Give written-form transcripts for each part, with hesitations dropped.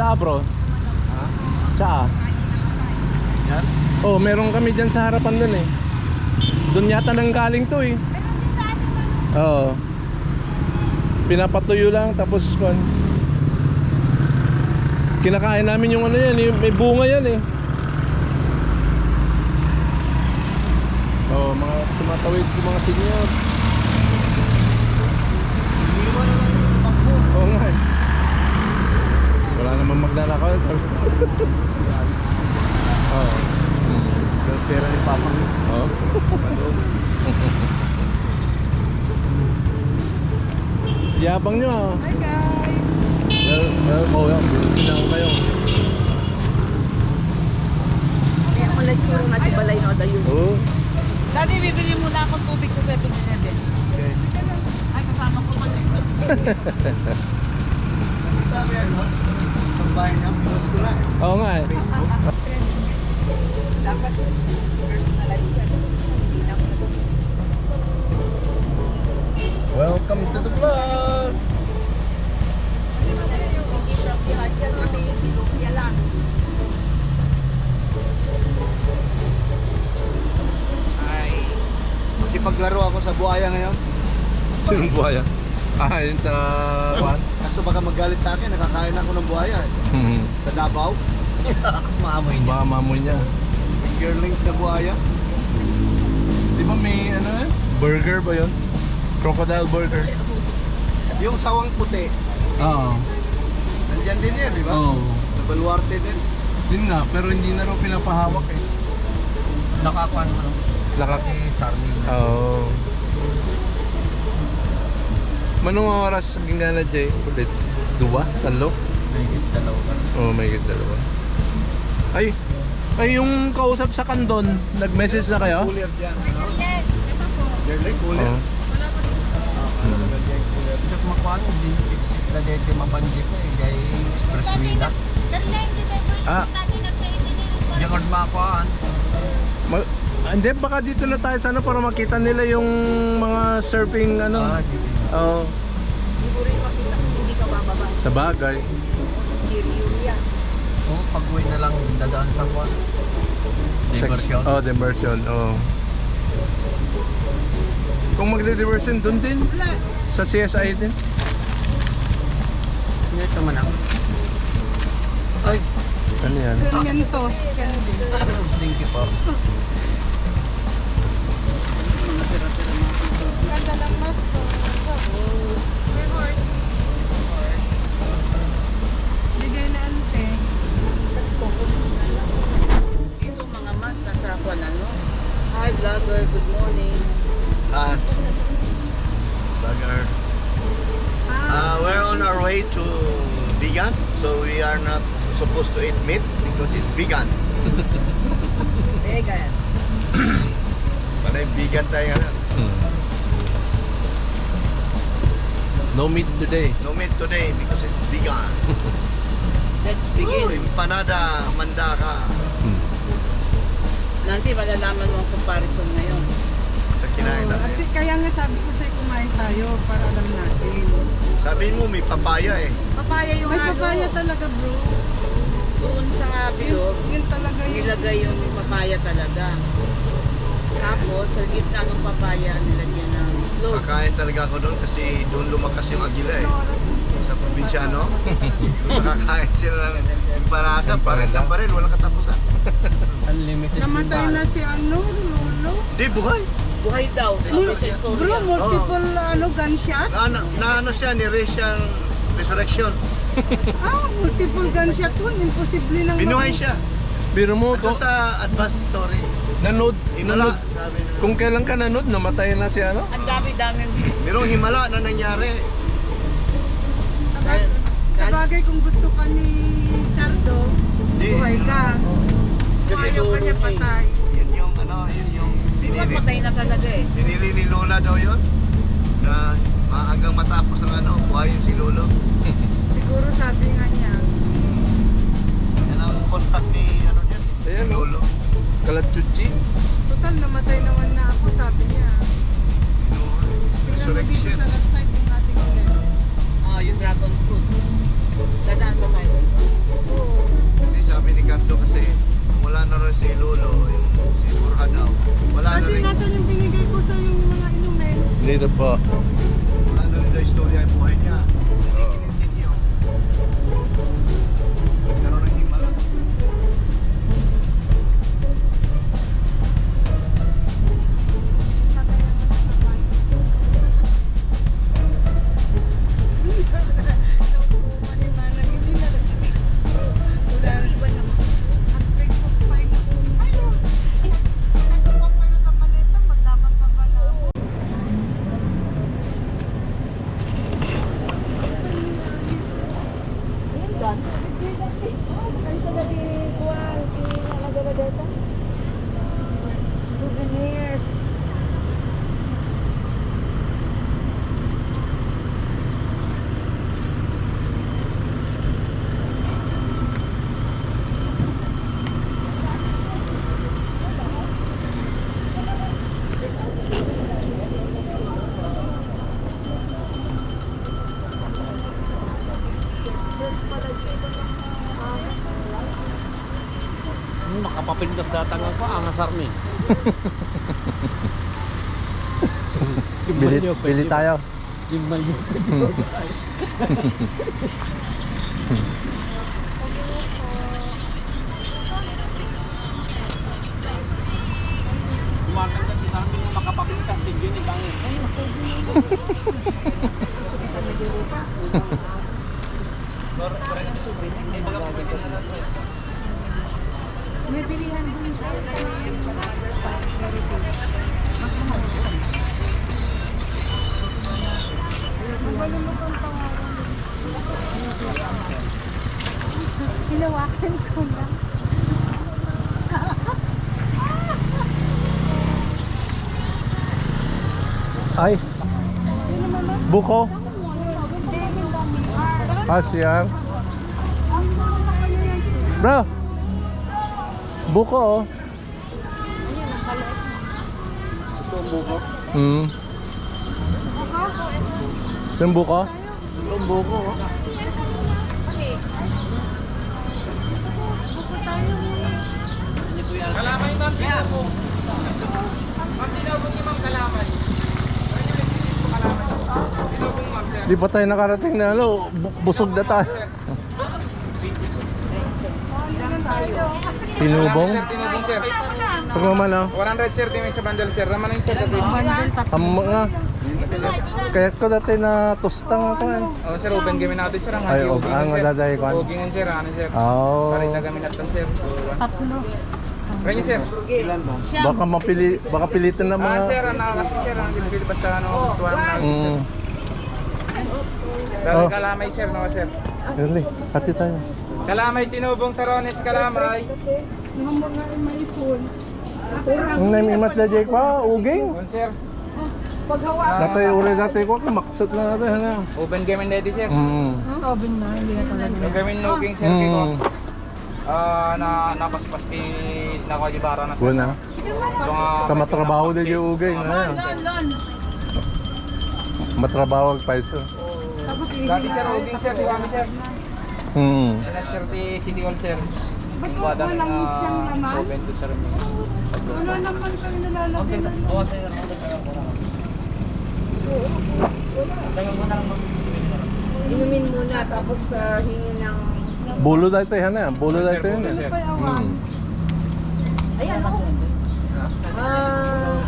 Sa bro? Ha? Sa? Yan? Oh, meron kami dyan sa harapan dun eh. Doon yata nang galing to eh. Oo. Pinapatuyo lang tapos kon. Kinakain namin yung ano yan, may bunga yan eh. Oh, mga tumatawid yung mga senior. Iniwan na lang yung pangko. Oo nga eh. Wala namang magnanakaw. Oo. Yung pera ni Papa. Oo. Yabang nyo ah. Hi guys! Oh, pinang kayo. Kaya ako nagturo na tibalay na dayo. Oo. Daddy, bibili muna akong tubig sa 7-Eleven. Okay. Ay, kasama ko man dito. Sabi yan, no? Ang bahay niya, pinost ko na eh. Oo nga eh. Facebook. Dapat personalize yan. Hindi na ako nag- Welcome to the vlog. Hindi siya pihat yan kasi hindi ko lang. Makipaglaro ako sa buhaya ngayon. Sinong buhaya? Ah, yun sa Juan? Kaso baka magalit sa akin, nakakain ako ng buhaya eh. Sa Davao. Maamoy Baka mamoy niya. Yung girlings na buhaya. Di ba may ano eh? Burger ba yun? Crocodile burger. Yung sawang puti, Oo. nandyan din yan, di ba? Oo. Sa Baluarte din. Yun nga, pero hindi na raw pinapahawak eh. Nakakuan mo. Sarming. Oo. Manong oras saging na Jay? Ulit? Dua? Talo? Mahigit sa looban. Oo, may dalawa. Ay, yung kausap sa kandon, nag-message na kayo? Cooler dyan. Girling, cooler. Oo. Check makuan, hindi na dito mabanji ko eh. Gay expressway na. Ah, Yung makuan. hindi, baka dito na tayo sana para makita nila yung mga surfing ano. Oo. Hindi mo rin makita, hindi ka bababa. Sa bagay. Kiriuria. Oo, pag-uwi na lang dadaan sa kuwan. Diversion. Oh, diversion. Oh. Kung magde-diversion doon din sa CSI din. Ito man ako. Ay, Ano yan? Mentos. thank you po. Ganda ng mas. Bigay na ante. Kasi dito mga mas natrakuan ano. Hi vlogger, good morning. Burger. We're on our way to vegan, so we are not supposed to eat meat because it's vegan. Vegan. Panay vegan tayo ngayon. No meat today. No meat today because it's vegan. Let's Oh, begin. empanada, mandaka. Nancy, malalaman mo ang comparison ngayon. Sa kinain natin. Kaya nga sabi ko sa'yo kumain tayo para alam natin. Sabihin mo may papaya eh. Papaya yung May ano, papaya talaga bro. doon sa bilog, Yun talaga yung... nilagay yung papaya talaga. Tapos, sa gitna ng papaya, nilagyan ng itlog. Kakain talaga ako doon kasi doon lumakas yung agila eh. Sa probinsyano. Nakakain sila ng empanada, parel ng parel, walang katapusan. Unlimited Namatay na si ano, Lolo. Di, buhay. Buhay daw. Sa Ano sa istorya. Bro, istorya? multiple gunshot? Na ano siya, ni racial resurrection. Multiple gunshot yun. Imposible nang... Binuhay siya. Biro mo, Ito sa advanced story. nanood, Himala, sabi na. kung kailan ka nanood, namatay na si ano? Ang dami-dami. Merong himala na nangyari. Sabagay kung gusto ka ni Cardo, Di. buhay ka. Kung ayaw ka niya patay. Yun yung ano, yun yung Diba patay na talaga eh. pinili ni Lola daw yun. Na hanggang matapos ang ano, buhayin si Lolo. Siguro sabi nga niya, Yan ang contact ni ano dyan, Ayan, ni oh. Lolo. Kalatsuchi. total namatay naman na ako, sabi niya. Binuhay. Tingnan mo dito Resurrection. sa left side yung ating ulit. Yung dragon fruit. Dadaan ba tayo? Wala na Pati rin. nasa yung binigay ko sa yung mga inumin. Dito po. Wala na rin daw istorya yung buhay niya. Continue. Nagkaroon ng himala. Souvenirs. Makapapindas datang ako, angasar ni. Bili tayo. Gimbal yun. Kumakanta sa amin yung makapapindas, tigyo ni Bangin. May bilihan dun sa hinawakan ko lang. Ay. Buko. Asyang. Bro. Buko oh. Ito ang buko. Hmm. Ito yung buko? Ito ang buko. Kalamay ma'am, tinabong. Ma'am, tinabong yung ma'am kalamay. Tinabong ma'am, sir. Di pa tayo nakarating na busog na tayo. Tinubong? Tinabong, sir. Sa naman ah. 100, sir, di may sa bundle, sir. Raman yung sir kasi. Ang mga. Kaya ko dati na tostang ako eh. Oh, sir, open game natin, sir. Ang Ay, hagi, ang sir. madaday ko. Ogingin, sir. Ano, sir? Oh. Parita kami natin, sir. Tatlo. Renyo, sir. Baka pilitan na Ah, mga. sir, ano kasi, sir. Ang dipili pa sa ano, gustuhan na, sir. Mm. Dahil Oh. kalamay, sir, no, sir. Really, hati tayo. Kalamay, tinubong, tarones, kalamay. Yung mga maipon. Ang namimas na Jake pa, uging. On, sir. Paghawa. Dati uri dati ko, maksot na natin. Ano? Open game and ready, sir. Oven na, hindi na talaga. Yung gawin nuging, sir, kiko. Napaspas ti nakajibara na, sir. Buwan na. So, Sa matrabaho din yung uging. Lon. Matrabaho ang paiso. Tapos Dati, sir, uging, sir, di kami, sir. Hmm. Yan, sir, ti City Hall, sir. ba't walang siyang laman? Open to, sir. Wala naman kami nalalagyan. Oo, sir. Inumin muna tapos hingin ng... Bulo dati yan eh. Bulo dati yan eh. Sir. Hmm. Ayan ako.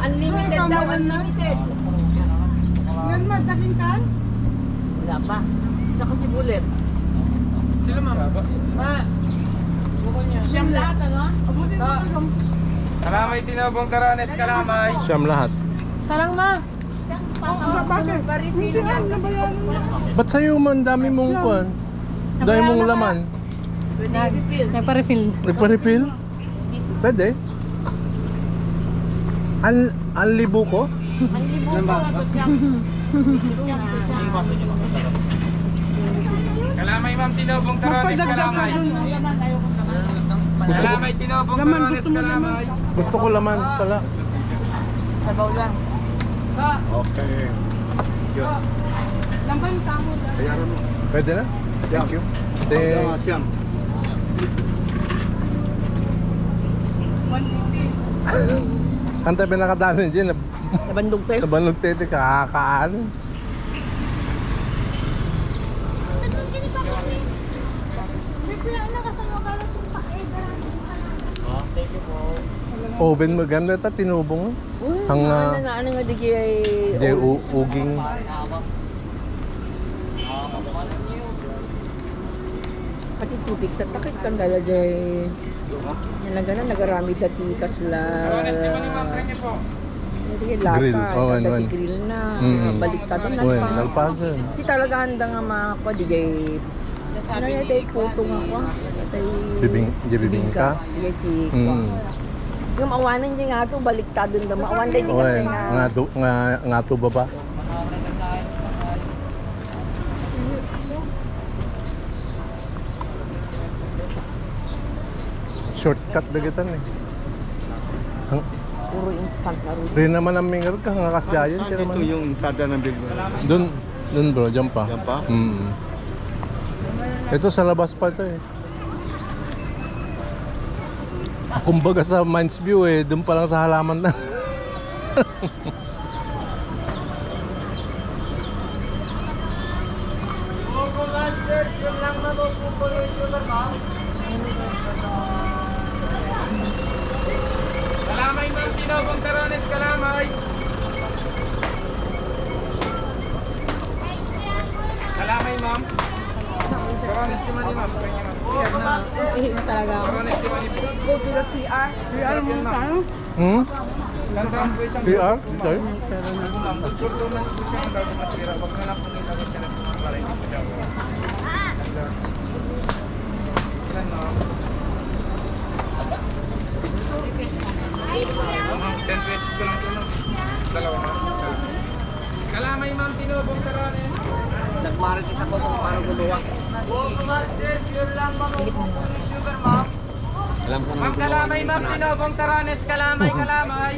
Unlimited daw, unlimited. Yan ma, daking kan? Wala pa. Saka si Bullet. Sila, ma'am. Siyang lahat, ano? Abutin mo ka lang. Kalamay, tinubong, tarones, kalamay. Siyam lahat. Sarang ma. Bakit? Hindi yan, nabayaran mo. Ba't sa'yo man dami mong kwan? Dami mong laman? Nagpa-refill. Nagpa-refill? Pwede. Ang libo ko? Ang libo ko, tapos siyang... Kalamay, ma'am, tinubong, tarones, Magpadagdag ka kalamay. dun. Kalamay, tinubong, Laman, tarones, gusto mo laman. kalamay. Gusto ko laman pala. Sabaw lang. Okay. Yun. Laman tamo dyan. Bayaran mo. Pwede na? Thank you. Then, Siyam. 150. Ang tabi nakadaan dyan, Nabandog tayo. nabanog tete, kakakaan. Oven maganda ta, tinubong. Ang, ano nga di kay... Di uging. Pati tubig, tatakit kang dala jay... Nalaga na, nagarami dati kasla... Hindi kay lata, Grill. Oh, dati wan. grill na, baliktad na Uy, nagpas. nagpasan. Di talaga handa nga mga kwa, di kay... Ano yung tayo puto nga kwa? Bibingka? Di kay tikwa. Yung maawanan niya nga ito, baliktad doon. Maawan tayo di kasi Uy, nga... nga to baba. Shortcut na kita eh. Puro instant na rin. Rin naman ang mingar ka, nga kasyayan. Saan dito yung entrada ng Bicol? Doon bro, dyan pa. Yan pa? Ito sa labas pa ito eh. Kumbaga sa Mines View eh, doon pa lang sa halaman na. Kalamay ma'am, tinobong tarones, kalamay. Kalamay ma'am. Tarones di man ma'am. Ihi na talaga ako. Tarones di man po. Go to the CR. CR mo tayo. Saan po isang PR? Sorry? ma'am. Performance po siya ang bago masira. Wag na lang po nila kasi na po para hindi po siya. Saan ma'am? 10 pesos ko lang po no. Dalawa ma'am. Kalamay ma'am, tinobong tarones. Nagmaritis ako kung paano guluwa. Ma'am, kalamay ma'am, tinobong tarones, kalamay, kalamay.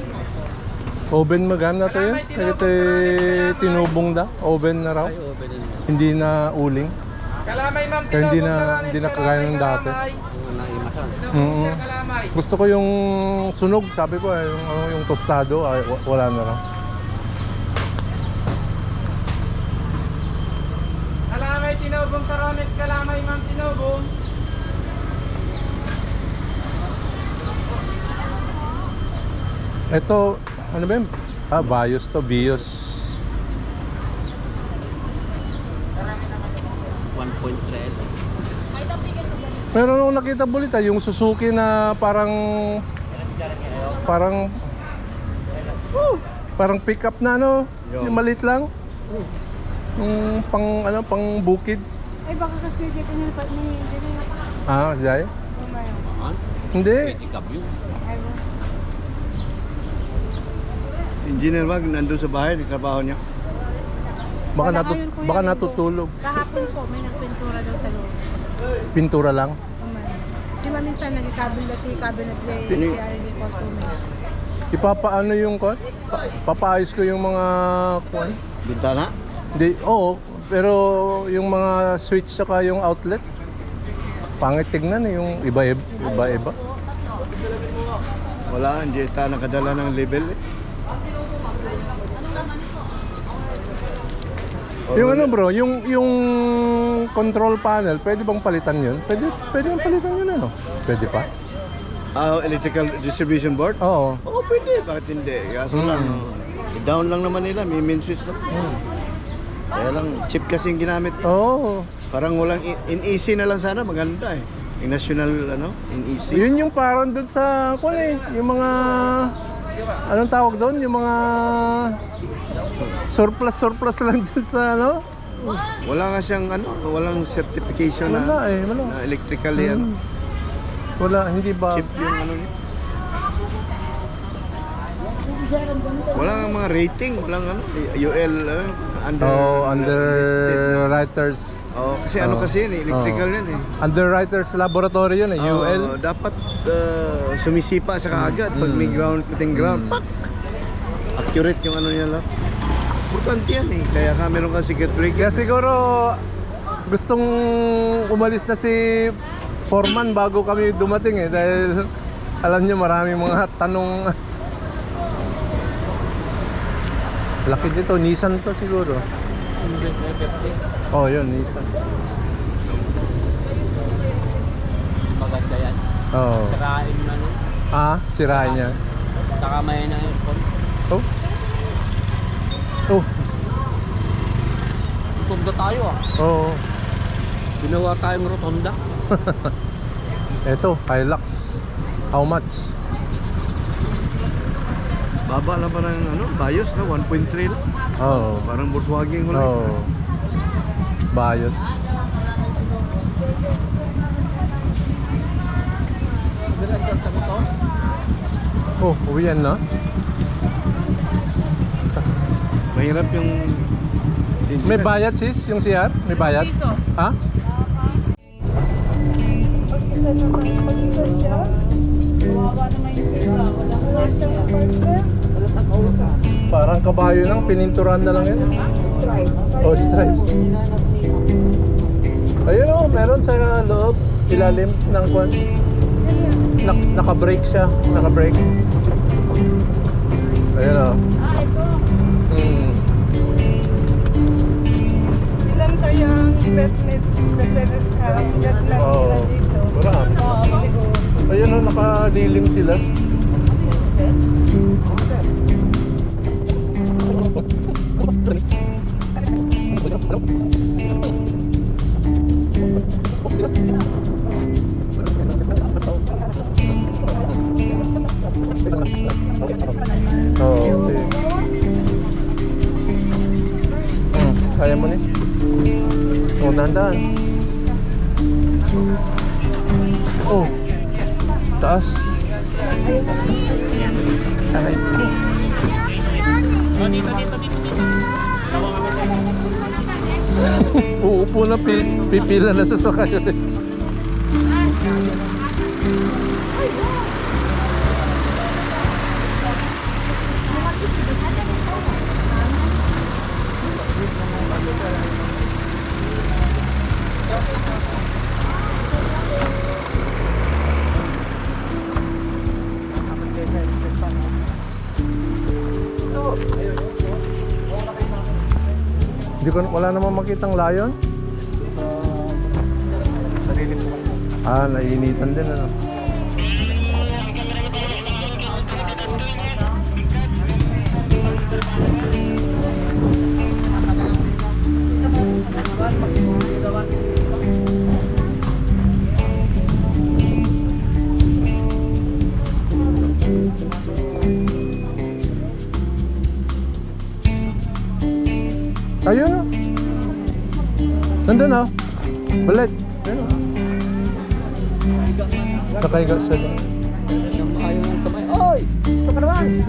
Oven maganda to yun. Ito tinubong da. Oven na raw. Hindi na uling. Kalamay ma'am, Kaya hindi tinobong na- tarones, hindi na kagaya ng dati. kalamay. Mm. Kalamay. Gusto ko yung sunog, sabi ko eh, yung tostado, ay, wala na raw. Kalamay, tinobong tarones, kalamay ma'am, tinobong. Ito, ano ba yun? Bios to, Bios. 1.3. Pero nung nakita bulita, yung Suzuki na parang pick up na ano, yung maliit lang. Yung pang bukid. Ay, baka kasi dito niya pa ni... Dito niya pa. Jay? Kumayo. Hindi. Engineer Wag, nandun sa bahay, nagtrabaho niya. Baka, Wala ngayon, Kuya baka Linggo. natutulog. Kahapon po, may nagpintura daw sa loob. Pintura lang. Kumayo. Di ba minsan nag-cabinet kay Pini- CRD customer. Ipapaano yung kon? Papaayos ko yung mga kuan. Bintana? Hindi, oo. Pero yung mga switch saka yung outlet, pangit tignan eh, yung iba-iba. Wala, hindi tayo nakadala ng label eh. Yung ano bro, yung control panel, pwede bang palitan yun? Pwede bang palitan yun ano? Pwede pa? Electrical distribution board? Oo. Oo, pwede. Bakit hindi? Kaso lang, i-down lang naman nila. May main switch lang. Kaya lang, chip kasi yung ginamit. Oo. Parang walang in-easy na lang sana. Maganda eh. Yung national, in-easy. Yun yung parang doon sa, kung eh, yung mga, anong tawag doon? Yung mga surplus lang dun sa ano? Wala nga siyang, walang certification Wala eh, wala. na electrically, Wala, hindi ba? chip yung niya. Wala nga mga rating. Walang UL, under... listed na. Underwriters. Kasi Oh. kasi yan eh, electrical yan eh. Underwriters laboratory yun eh, UL. Dapat sumisipa sa kaagad pag may ground, puting ground, pak! Accurate yung niya lang. Importante yan eh. Kaya ka meron ka circuit breaker. Kaya siguro gustong umalis na si Foreman bago kami dumating eh, dahil alam niyo maraming mga tanong. Laki dito, Nissan to siguro. Oh, yun, Nissan. Maganda yan. Oh. Sirain na nun. Ah, sirain niya. Saka may na aircon. Oh. Oh. Rotonda tayo ah. Oh. Ginawa tayong rotonda. Ito, Hilux. How much? Baba lang pa ng ano, bios na 1.3 lang. Oh. Parang Volkswagen ko lang. Oh. Bayot. Oh, uwian na. Mahirap yung May bayad sis, yung CR? May bayad? Ha? Pag-isa naman, pag-isa siya. Kawawa naman yung sila. Wala siyang partner. Parang kabayo lang, pininturan na lang yan. Stripes. Oh, stripes. Ayun oh, meron sa loob, ilalim ng kwan. Naka-brake siya, naka-brake. Ayun oh. Ah, ito. Hmm. Ilan kayang vetnet nila Oo. dito? Marami. Siguro. Ayun oh, nakadilim sila. Oo, okay. Kaya mo ni? Oh, dahan-dahan. Oh, taas. Aray ko. Uupo na, pipila na sa sakay. Wala namang makitang layon? Ah, naiinitan din ano. Ayun na. Nandun na. Balik. Ayun na. Nakaiga siya din. Ayaw ng kamay. Oy! Ito ka naman!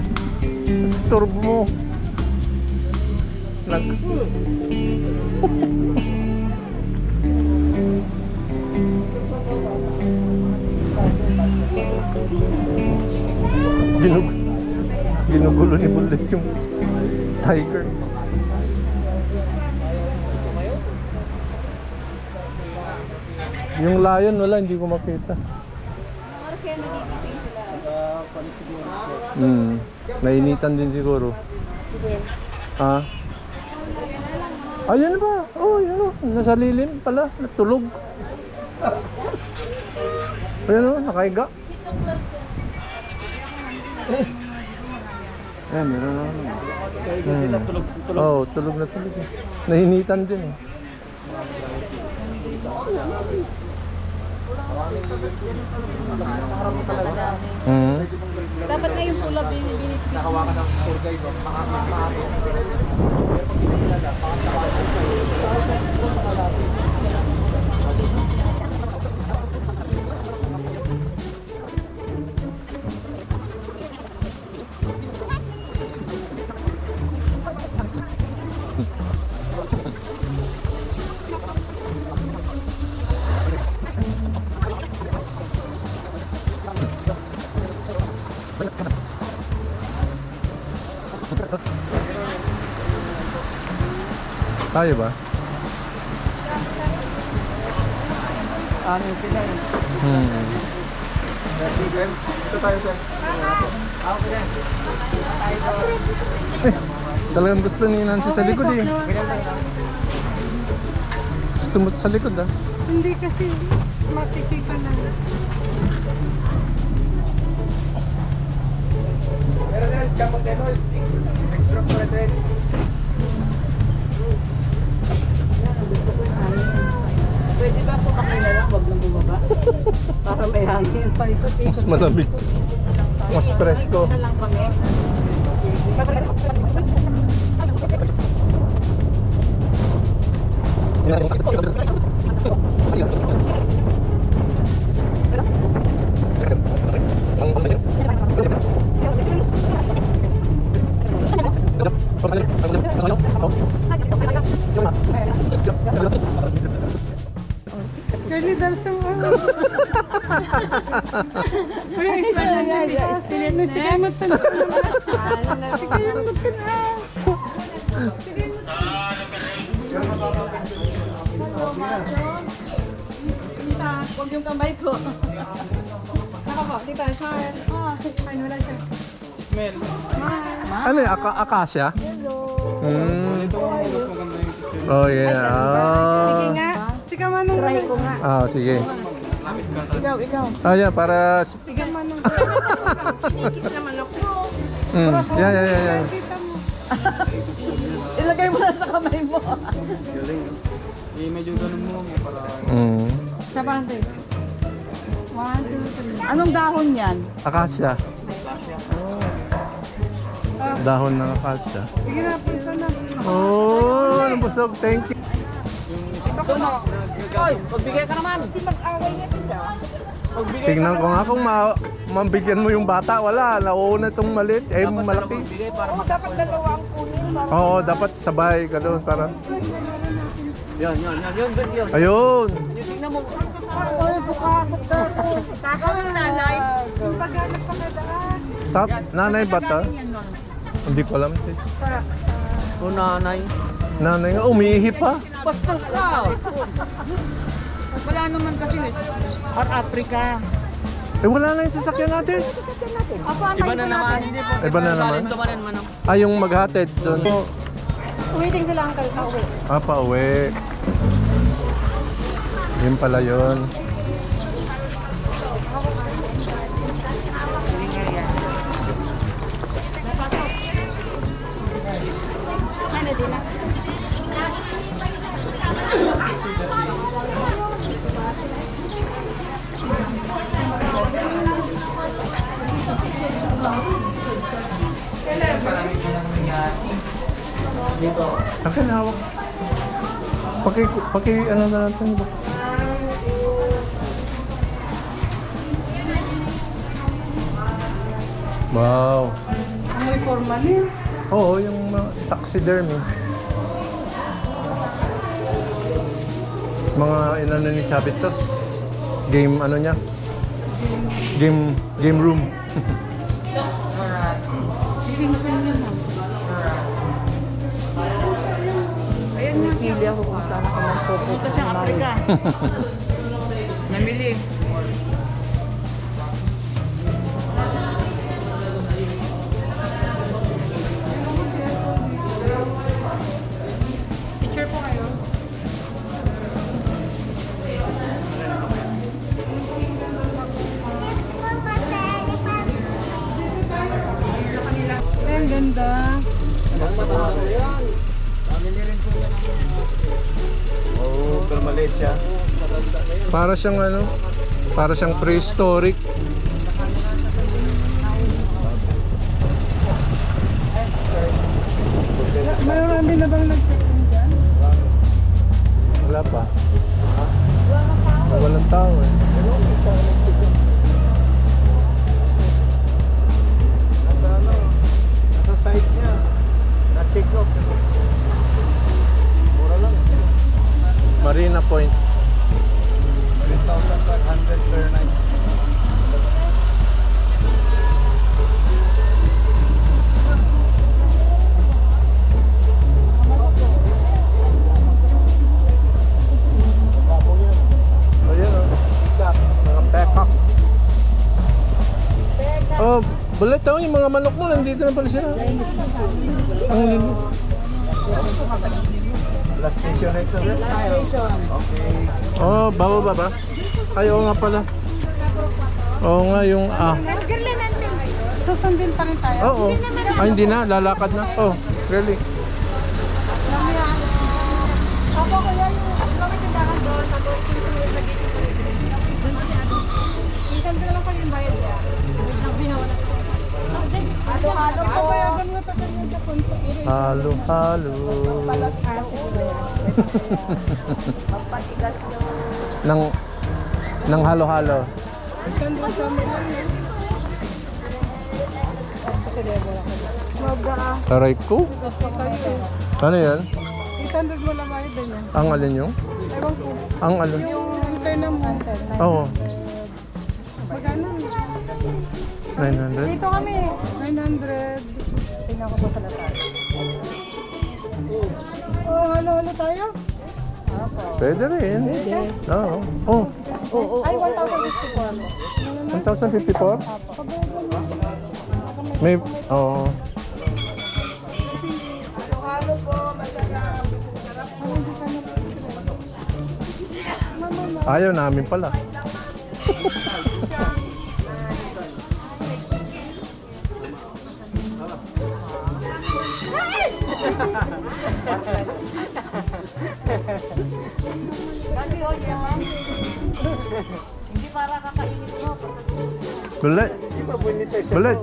Turbo mo. Nag... Ginugulo ni Bullet yung tiger. Yung lion wala, hindi ko makita. Nainitan din siguro. Ah. Ayun ba? Oh, yun oh. Nasa lilim pala, natulog. Ayun oh, nakaiga. Eh, meron na naman. Oh, tulog na tulog. Nainitan din eh. Dapat ngayon pula binibinit. Nakawakan ng tour guide. Tayo ba? Ano sila eh? Ito tayo sir. Okay. Talagang gusto ni Nancy sa likod eh. Gusto mo sa likod ah. Hindi kasi makikita na. Meron na, chamang denol. Extra credit. Pwede ba sumakay na lang, wag nang bumaba? Para may hangin. Mas malamig. Mas presko. Na lang kami. Girlie, there's some Pero isla na yan. Sige, matan ko naman. Sige, matan na. Tita, huwag yung kamay ko. Saka po, tita, Char. Fine, wala siya. Smell. Ano yung akasya? Ito ang maganda yung picture. Oh yeah. Sige nga. Sige, manong. Try ko nga. Ah, sige. Lapit ka. Ikaw. Ah, yeah, para... Sige, manong. Kinikis naman ako. Yeah. Tita mo. Ilagay mo na sa kamay mo. Eh, medyo ganun mo para... Sa bante. 1, 2, 3. Anong dahon yan? Akasya. Dahon ng akasya. Sige na, punta na. Oh, ano busog. Thank you. Oy, pagbigay ka naman. Hindi mag-away niya sila. Tingnan ko nga kung mabigyan mo yung bata. Wala, nauuna itong maliit. Eh, malaki. Dapat dalawa ang kunin. Oo, dapat sabay ka doon para... Yun. Ayun! Tingnan mo. Oy, bukasok daw. Takaw ng nanay. Paghanap pa na daan. Stop. Nanay bata? Hindi ko alam. O nanay. Nanay nga, umiihi pa. Bastos ka. Wala naman kasi. At Africa. Eh, wala na yung sasakyan natin. Iba na naman. Iba na naman. Ay, yung maghatid doon. Waiting sila ang kauwi. Ah, pauwi. Yun pala yun. Akin hawak. Paki ano na natin ba? Wow. Amoy formalin. Oo, yung mga taxidermy. Mga inano ni Chabit to. Game ano niya? Game room. Pili ako kung saan ako mag-focus. Ito sa Africa. Namili. Picture po kayo. Ay, ang ganda. Oh, pero maliit siya. Para siyang ano? Para siyang prehistoric. Marami na bang nag-check-in dyan? Wala pa. Walang tao eh. Nasa site niya. Na-check off. Mura lang. Marina Point. 3,500 per night. Ayan o. Mga peacock. Oh, Bulit oh, yung mga manok mo, nandito na pala sila. Ang lili. Last station na ito. Okay. Oh, baba ba? Ay, oo nga pala. Oo nga yung Susundin pa rin tayo. Oo. Ay, hindi na. Lalakad na. Oh, really? Opo, kuya, yung kami tindahan doon, tapos yung sumunod na gate sa minsan ko lang pag yung bayad niya. Nagbihawa na. Halo-halo po. Papayagan mo pa kanya sa punto. Halo-halo. Magpatigas Nang halo-halo. Taray ko? Ano yan? 800 mo lang bayad din yan. Ang alin yung? Ewan ko. Ang alin? Yung antena mo. Oo. Magkano? 900. Dito kami. 900. Tingnan ko pa pala tayo. Oh, halo-halo tayo? Pwede rin. Oo. Oh. Ay, 1,054 po. 1,054? May, oo. Halo po, masarap. Ayaw namin pala. Hindi para kakainin mo. Bulit. Bulit.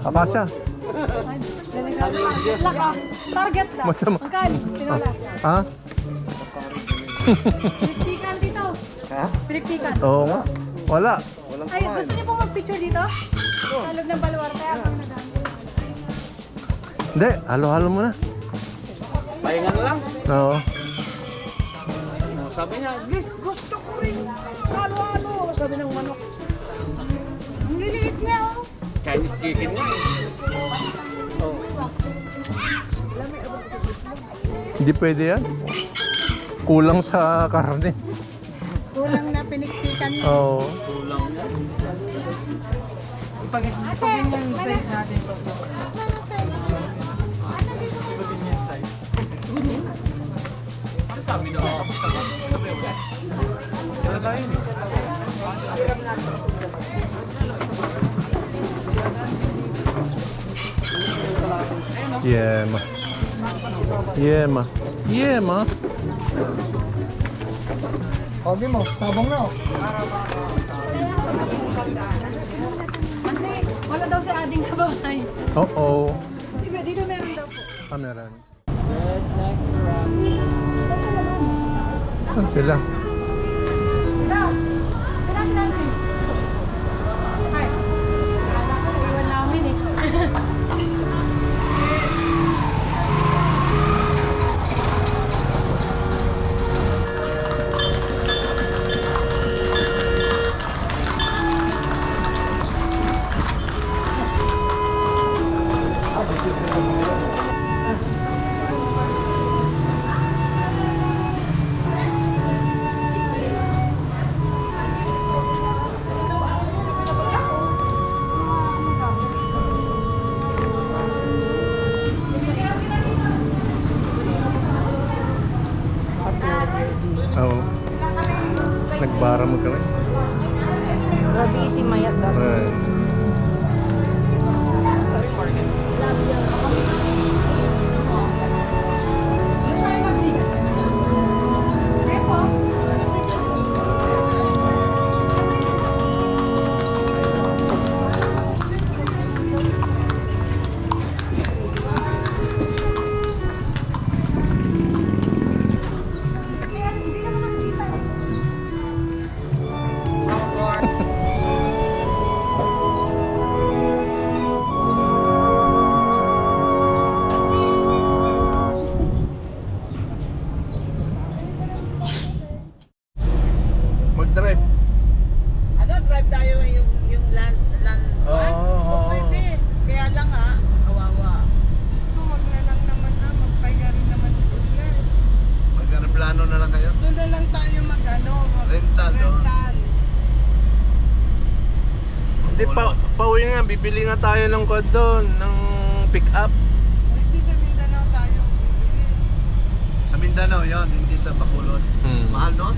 Akasya. Laka. Target na. Masama. Magkano? Tinola. Ha? Pinikpikan dito. Ha? Pinikpikan. Oo nga. Wala. Ay, gusto niyo pong mag-picture dito? Sa loob ng baluarte. Kaya Hindi. Halo-halo muna. Pahinga na lang. Oo. Sabi niya, gusto ko rin. Halo-halo. Sabi ng manok. ang liliit niya, oh. Chinese chicken niya. Hindi pwede yan. Kulang sa karne. Kulang na pinikpikan niya. Oo. Kulang yan. Ate, natin to. Sabi na ako. Kaya tayo eh. Yeah, ma. Yeah, ma. Yeah, ma. Okay mo, sabong na. Ante, wala daw si Ading sa bahay. Oo. Dito meron daw po. Kameran. Saan sila? Daw, pinag natin. Hi. Kala ko, iwan namin eh. Oo. Nagbara mo kami. Gravity mayat daw. Ay. Mag-drive. Ano, drive tayo yung land one? Oo. Pwede. Kaya lang kawawa. Gusto, wag na lang naman magpahinga rin naman si Kuya. Magkano plano na lang kayo? Doon na lang tayo rental. Rental, no? Rental. Di pauwi nga, bibili nga tayo ng kod doon, ng pick up. Hindi sa Mindanao tayo. Sa Mindanao yan, hindi sa Bacolod. Mahal doon?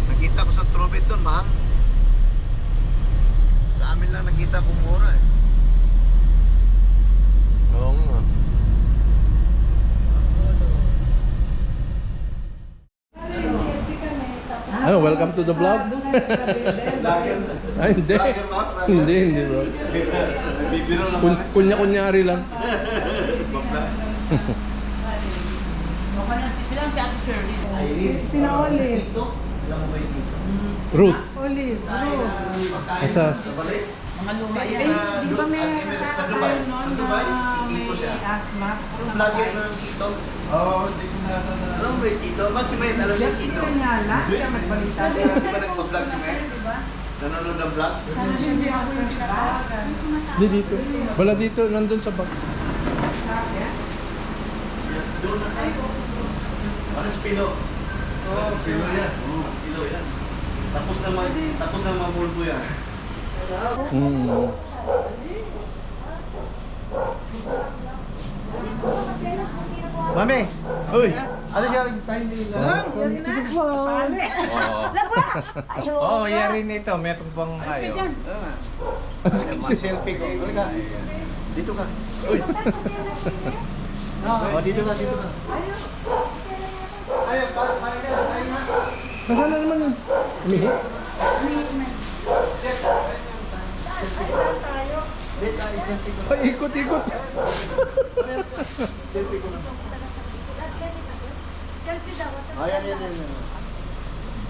Nakita ko sa Trobet doon, mahal. Sa amin lang nakita ko mura eh. Oo nga. Ano, welcome to the vlog? Ay, hindi. Hindi bro. Bibiro lang. Kunya-kunyari lang. Silang si Ate Shirley. Sina Olive. Ruth. Olive. Asas. Mga luma Eh, yan. di ba may kasama tayo noon na may asthma? Vlogger ng Kito? Oo, hindi ko na. Alam mo yung Kito? Ba't si Mayan alam yung Kito? Kanyala, siya magbalita. Di ba nagpa-vlog si Mayan? Nanonood ng vlog? Sana hindi ako yung shot. Di dito. Wala dito, nandun sa bag. Doon na tayo. Baka si Pilo. Oo, Pilo yan. Oo, Pilo yan. Tapos na mamulbo yan. Mami! Uy! Ano siya? Time nila. Oo, yari nito. Meron bang kayo? Selfie ko. Halika. Dito ka. Uy! Oh, dito ka. Ayun, parang na. Nasaan na naman yun? Umihi? Ay, ikot. Selfie ko na. Ayan.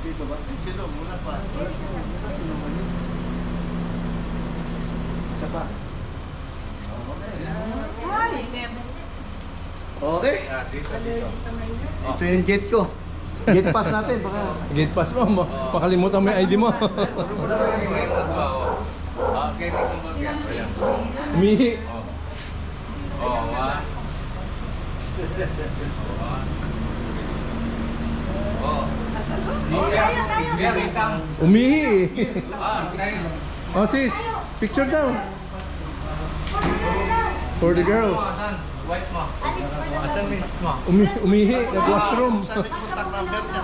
Dito ba? Sino? Muna pa. Sino ba yun? Isa pa. Okay. Ito yung gate ko. Gate pass natin. Baka. Gate pass mo, makalimutan mo yung ID mo. Okay, ayan. Umihi. Oo, Umihi. Oh sis, picture daw. For the girls. Wipe mo. Asan miss mo? Umihi, nag-washroom. Sabi ko contact number niya.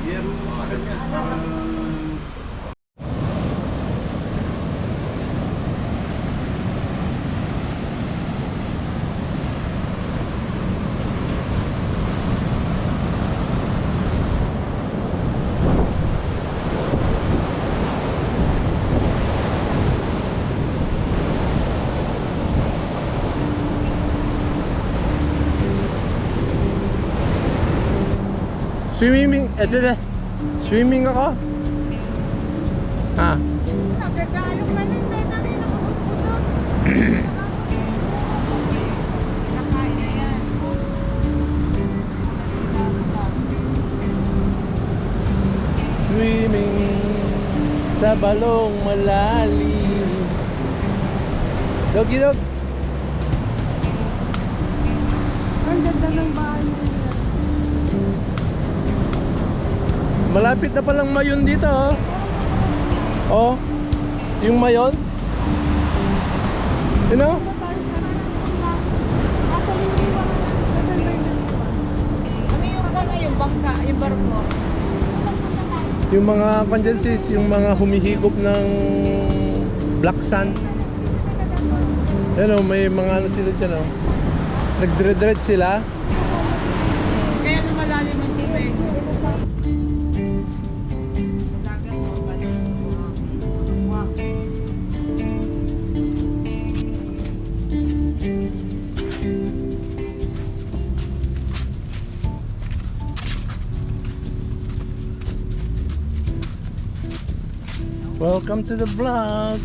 Yero sa kanya. Swimming ako. Ha? Swimming sa balong malalim. Doggy dog. Ang ganda ng bahay nila. Malapit na palang Mayon dito, oh. Oh, yung Mayon. You know? Ano yung bangka, yung barko? Yung mga condenses, yung mga humihigop ng black sand. Yan oh, may mga ano sila dyan oh. Nagdredred sila. Kaya lumalalim ang tubig. Welcome to the vlog.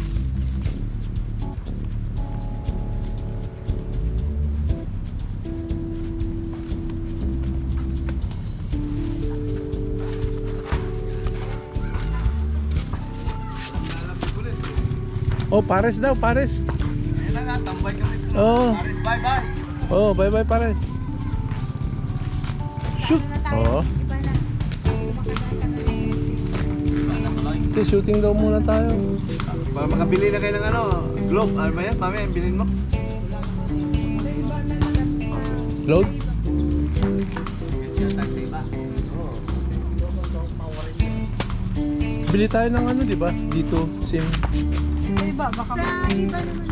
Oh, pares daw, pares. Ayun na nga, tambay kami. Oh. Bye-bye. Oh, bye-bye pares. Shoot! Oo. Shooting daw muna tayo. Para makabili na kayo ng ano, globe. Ano ba yan? Mami, bilhin mo. Load? Bili tayo ng ano, di ba? Dito, SIM. Sa iba, baka Sa iba naman,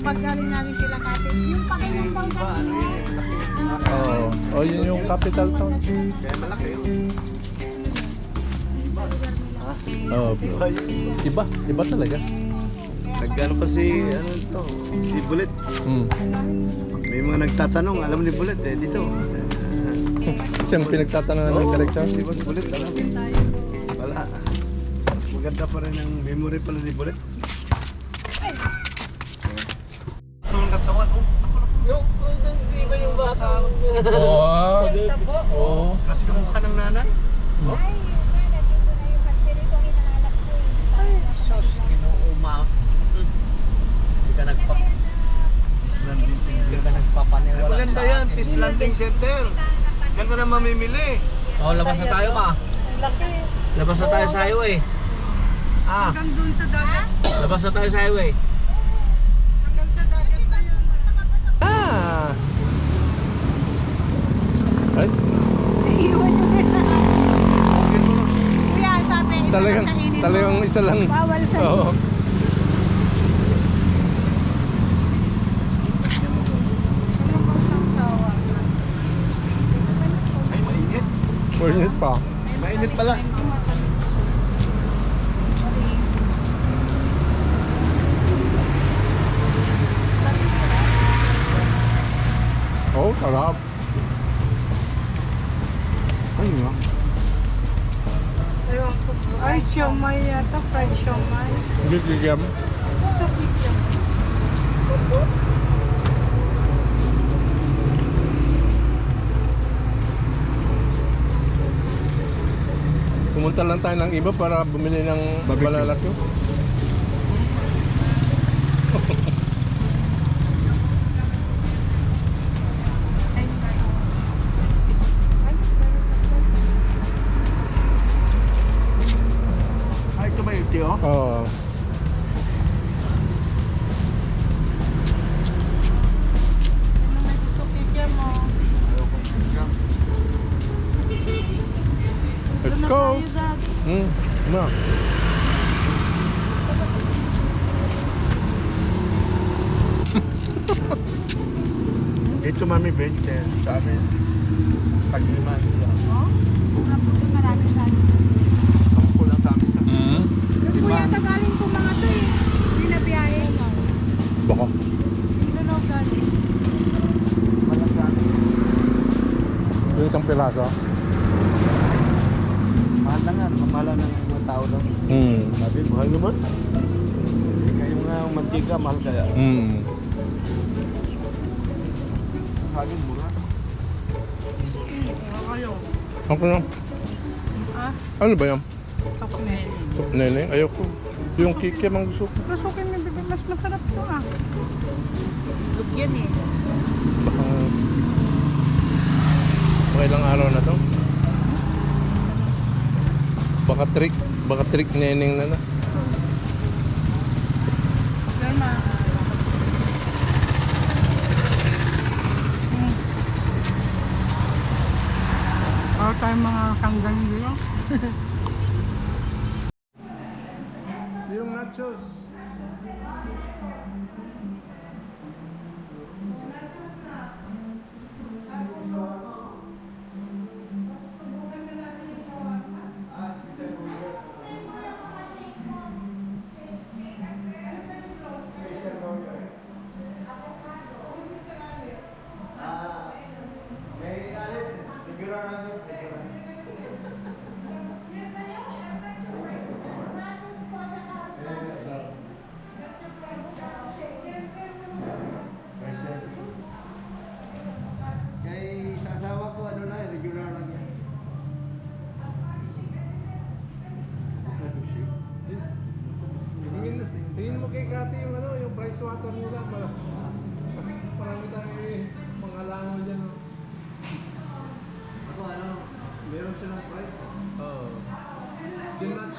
pag galing namin kila Kate, yung Panginoon daw Ba, ano yun eh, malaki. Oo. Oh, yun yung capital town. Kaya malaki yun. Oo. Iba yun. Iba talaga. Nagkano pa si, ano ito, si Bullet. Hmm. May mga nagtatanong, alam ni Bullet eh, dito. Siyang pinagtatanungan ng direksyon. Si Boss Bullet, alam. Wala. Maganda pa rin ang memory pala ni Bullet. Ang katawan, oh. Yung kung di ba yung bata? Oo. Oo. Kasi kamukha ng nanay. Oh. Sos, ginuuma. Hindi ka nagpa... Island din Hindi Center. ka nagpapaniwala. Maganda yan, Peace Landing Center. Yan ka na mamimili. Oh, labas na tayo ma. laki. Labas na tayo sa highway. Ah, Hanggang dun sa dagat. labas na tayo sa highway. Hanggang sa dagat na yun. Ah! Ay, Iiwan nyo nila. Kuya, sabi, isa talagang, lang kainin mo. talagang isa lang. Bawal sa Oo. Anong bang sawsawa? Ay, mainit. Mainit pa. Mainit pala. Oh, sarap. Ay, nga. Ewan ko. Ay, siomay yata. Fried siomay. Gigigam. Ito, pizza. Pumunta lang tayo ng iba para bumili ng balalakyo. Ay, ito ba yung tiyo? Oo. Ano may gusto pizza mo? Let's Doon na go. tayo, Dad. Na. Dito mami, Ben, kaya sa amin. Pag-lima isa. Oh? Mabuti marami tayo. Ang kulang sa amin. Mm. Kuya, tagaling ko mga to eh. Hindi na biyahe. Baka. Hindi na galing. Walang sa amin. Yung isang piraso. Mahal na nga, mahal ng mga tao lang. Sabi, mahal naman. Eh, kayo nga ang mantika, mahal kaya. Hagin mura. Kayo. Ako na. Ah, Ano ba yan? ako na. Neneng, ayoko. Yung kikim ang gusto ko. Gusto ko yung bibig. Mas masarap to ah. Look yan eh. Baka... Mga ilang araw na to. Baka trick neneng na na. Derma. Para tayong mga kanggang dito. Yung nachos.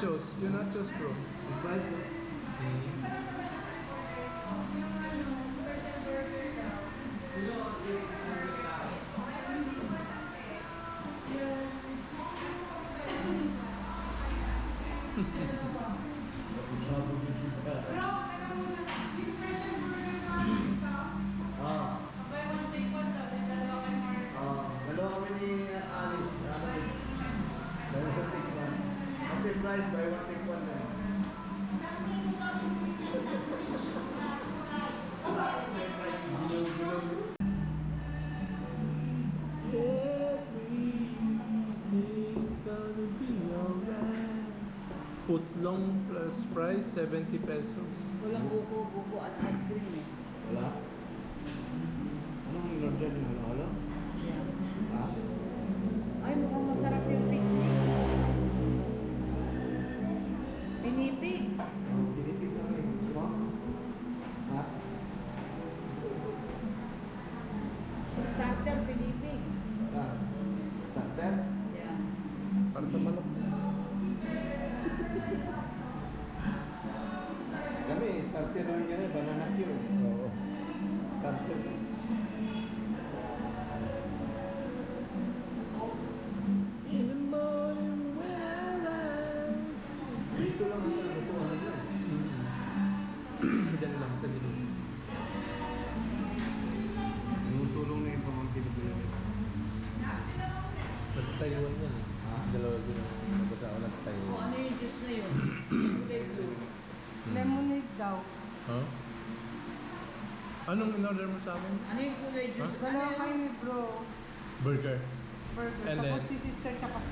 nachos. Yung nachos, bro. Yung price, oh. Ah. Dalawa kami ni Alice. Dalawa sa stick one. Okay, price by one take one na. Footlong plus price, 70 pesos. Walang buko-buko at ice cream eh. Wala? Anong in-order niyo? Halo-halo? Yeah. Ha? Ay, mukhang masarap yung picnic. Pinipig. Tinipid na kayo. Gusto mo? Ha? Starter, pinipig. Ha? Starter? Yeah. Para sa manok. Kami, starter rin yan eh. Banana cure. Oo. Starter. In the morning when I rise. Dito lang ang lutuan nila. Diyan lang sa likod. Yung tulong na yung pamangkin ko yun. Nag-Taiwan yan eh. Dalawa sila mag-asawa nag-Taiwan. Ano yung juice na yun? Kulay blue. Lemonade daw. Huh? Anong in-order mo sa amin? Ano yung kulay juice? Huh? Dalawa kayo ni bro. Burger. Burger. And Tapos then- si sister tsaka si